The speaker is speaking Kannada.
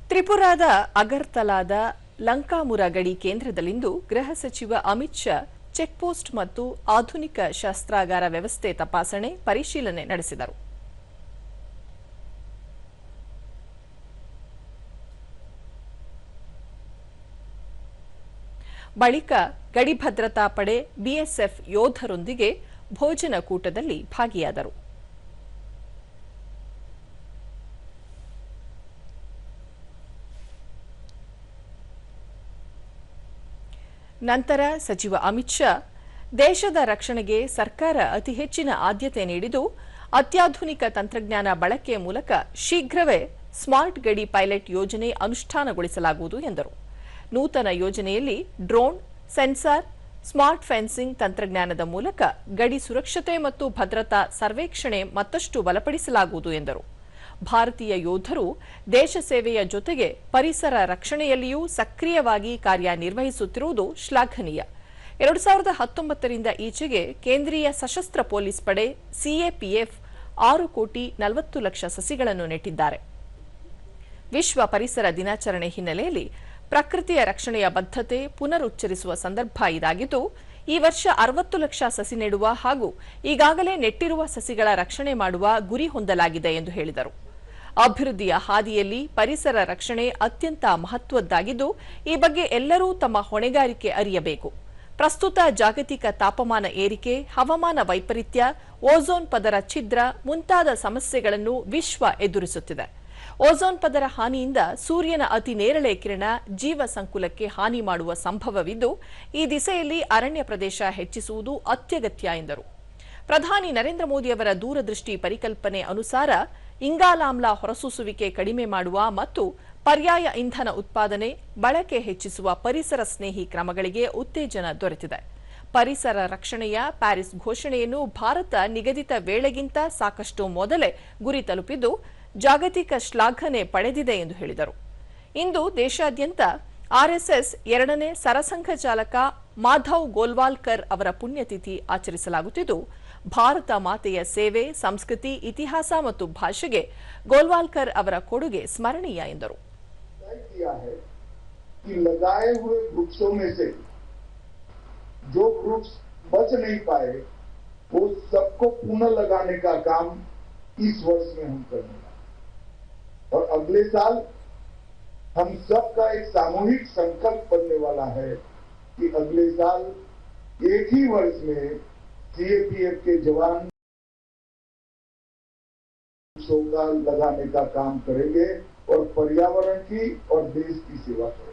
ತ್ರಿಪುರಾದ ಅಗರ್ತಲಾದ ಲಂಕಾಮುರ ಗಡಿ ಕೇಂದ್ರದಲ್ಲಿಂದು ಗೃಹ ಸಚಿವ ಅಮಿತ್ ಶಾ ಚೆಕ್ಪೋಸ್ಟ್ ಮತ್ತು ಆಧುನಿಕ ಶಸ್ತ್ರಾಗಾರ ವ್ಯವಸ್ಥೆ ತಪಾಸಣೆ ಪರಿಶೀಲನೆ ನಡೆಸಿದರು. ಬಳಿಕ ಗಡಿ ಭದ್ರತಾ ಪಡೆ ಬಿಎಸ್ಎಫ್ ಯೋಧರೊಂದಿಗೆ ಭೋಜನ ಕೂಟದಲ್ಲಿ ಭಾಗಿಯಾದರು. ನಂತರ ಸಚಿವ ಅಮಿತ್ ಶಾ ದೇಶದ ರಕ್ಷಣೆಗೆ ಸರ್ಕಾರ ಅತಿ ಹೆಚ್ಚಿನ ಆದ್ಯತೆ ನೀಡಿದ್ದು ಅತ್ಯಾಧುನಿಕ ತಂತ್ರಜ್ಞಾನ ಬಳಕೆಯ ಮೂಲಕ ಶೀಘ್ರವೇ ಸ್ಮಾರ್ಟ್ ಗಡಿ ಪೈಲಟ್ ಯೋಜನೆ ಅನುಷ್ಠಾನಗೊಳಿಸಲಾಗುವುದು ಎಂದರು. ನೂತನ ಯೋಜನೆಯಲ್ಲಿ ಡ್ರೋನ್, ಸೆನ್ಸಾರ್, ಸ್ಮಾರ್ಟ್ ಫೆನ್ಸಿಂಗ್ ತಂತ್ರಜ್ಞಾನದ ಮೂಲಕ ಗಡಿ ಸುರಕ್ಷತೆ ಮತ್ತು ಭದ್ರತಾ ಸರ್ವೇಕ್ಷಣೆ ಮತ್ತಷ್ಟು ಬಲಪಡಿಸಲಾಗುವುದು ಎಂದರು. ಭಾರತೀಯ ಯೋಧರು ದೇಶ ಸೇವೆಯ ಜೊತೆಗೆ ಪರಿಸರ ರಕ್ಷಣೆಯಲ್ಲಿಯೂ ಸಕ್ರಿಯವಾಗಿ ಕಾರ್ಯನಿರ್ವಹಿಸುತ್ತಿರುವುದು ಶ್ಲಾಘನೀಯ. 2019ರಿಂದ ಈಚೆಗೆ ಕೇಂದ್ರೀಯ ಸಶಸ್ತ್ರ ಪೊಲೀಸ್ ಪಡೆ ಸಿಎಪಿಎಫ್ 6,40,00,000 ಸಸಿಗಳನ್ನು ನೆಟ್ಟಿದ್ದಾರೆ. ವಿಶ್ವ ಪರಿಸರ ದಿನಾಚರಣೆ ಹಿನ್ನೆಲೆಯಲ್ಲಿ ಪ್ರಕೃತಿಯ ರಕ್ಷಣೆಯ ಬದ್ಧತೆ ಪುನರುಚ್ಚರಿಸುವ ಸಂದರ್ಭ ಇದಾಗಿದ್ದು, ಈ ವರ್ಷ 60 ಲಕ್ಷ ಸಸಿ ನೆಡುವ ಹಾಗೂ ಈಗಾಗಲೇ ನೆಟ್ಟಿರುವ ಸಸಿಗಳ ರಕ್ಷಣೆ ಮಾಡುವ ಗುರಿ ಹೊಂದಲಾಗಿದೆ ಎಂದು ಹೇಳಿದರು. ಅಭಿವೃದ್ಧಿಯ ಹಾದಿಯಲ್ಲಿ ಪರಿಸರ ರಕ್ಷಣೆ ಅತ್ಯಂತ ಮಹತ್ವದ್ದಾಗಿದ್ದು, ಈ ಬಗ್ಗೆ ಎಲ್ಲರೂ ತಮ್ಮ ಹೊಣೆಗಾರಿಕೆ ಅರಿಯಬೇಕು. ಪ್ರಸ್ತುತ ಜಾಗತಿಕ ತಾಪಮಾನ ಏರಿಕೆ, ಹವಾಮಾನ ವೈಪರೀತ್ಯ, ಓಝೋನ್ ಪದರ ಛಿದ್ರ ಮುಂತಾದ ಸಮಸ್ಯೆಗಳನ್ನು ವಿಶ್ವ ಎದುರಿಸುತ್ತಿದೆ. ಓಝೋನ್ ಪದರ ಹಾನಿಯಿಂದ ಸೂರ್ಯನ ಅತಿ ನೇರಳೆ ಕಿರಣ ಜೀವ ಸಂಕುಲಕ್ಕೆ ಹಾನಿ ಮಾಡುವ ಸಂಭವವಿದ್ದು, ಈ ದಿಸೆಯಲ್ಲಿ ಅರಣ್ಯ ಪ್ರದೇಶ ಹೆಚ್ಚಿಸುವುದು ಅತ್ಯಗತ್ಯ ಎಂದರು. ಪ್ರಧಾನಿ ನರೇಂದ್ರ ಮೋದಿ ಅವರ ದೂರದೃಷ್ಟಿ ಪರಿಕಲ್ಪನೆ ಅನುಸಾರ ಇಂಗಾಲಾಮ್ಲ ಹೊರಸೂಸುವಿಕೆ ಕಡಿಮೆ ಮಾಡುವ ಮತ್ತು ಪರ್ಯಾಯ ಇಂಧನ ಉತ್ಪಾದನೆ, ಬಳಕೆ ಹೆಚ್ಚಿಸುವ ಪರಿಸರ ಸ್ನೇಹಿ ಕ್ರಮಗಳಿಗೆ ಉತ್ತೇಜನ ದೊರೆತಿದೆ. ಪರಿಸರ ರಕ್ಷಣೆಯ ಪ್ಯಾರಿಸ್ ಘೋಷಣೆಯನ್ನು ಭಾರತ ನಿಗದಿತ ವೇಳೆಗಿಂತ ಸಾಕಷ್ಟು ಮೊದಲೇ ಗುರಿ ತಲುಪಿದ್ದು ಜಾಗತಿಕ ಶ್ಲಾಘನೆ ಪಡೆದಿದೆ ಎಂದು ಹೇಳಿದರು. ಇಂದು ದೇಶಾದ್ಯಂತ ಆರ್ಎಸ್ಎಸ್ 2ನೇ ಸರಸಂಘ ಚಾಲಕ ಮಾಧವ್ ಗೋಲ್ವಾಲ್ಕರ್ ಅವರ ಪುಣ್ಯತಿಥಿ ಆಚರಿಸಲಾಗುತ್ತಿದ್ದು, ಭಾರತ ಮಾತೆಯ ಸೇವೆ, ಸಂಸ್ಕೃತಿ, ಇತಿಹಾಸ ಮತ್ತು ಭಾಷೆಗೆ ಗೋಲ್ವಾಲ್ಕರ್ ಅವರ ಕೊಡುಗೆ ಸ್ಮರಣೀಯ ಎಂದರು. लगाए हुए वृक्षों में से जो वृक्ष बच नहीं पाए वो सबको पुनः लगाने का काम इस वर्ष में हम करेंगे और अगले साल हम सबका एक सामूहिक संकल्प बनने वाला है कि अगले साल एक ही वर्ष में सीएपीएफ के जवान वृक्षों का लगाने का काम करेंगे और पर्यावरण की और देश की सेवा करेंगे।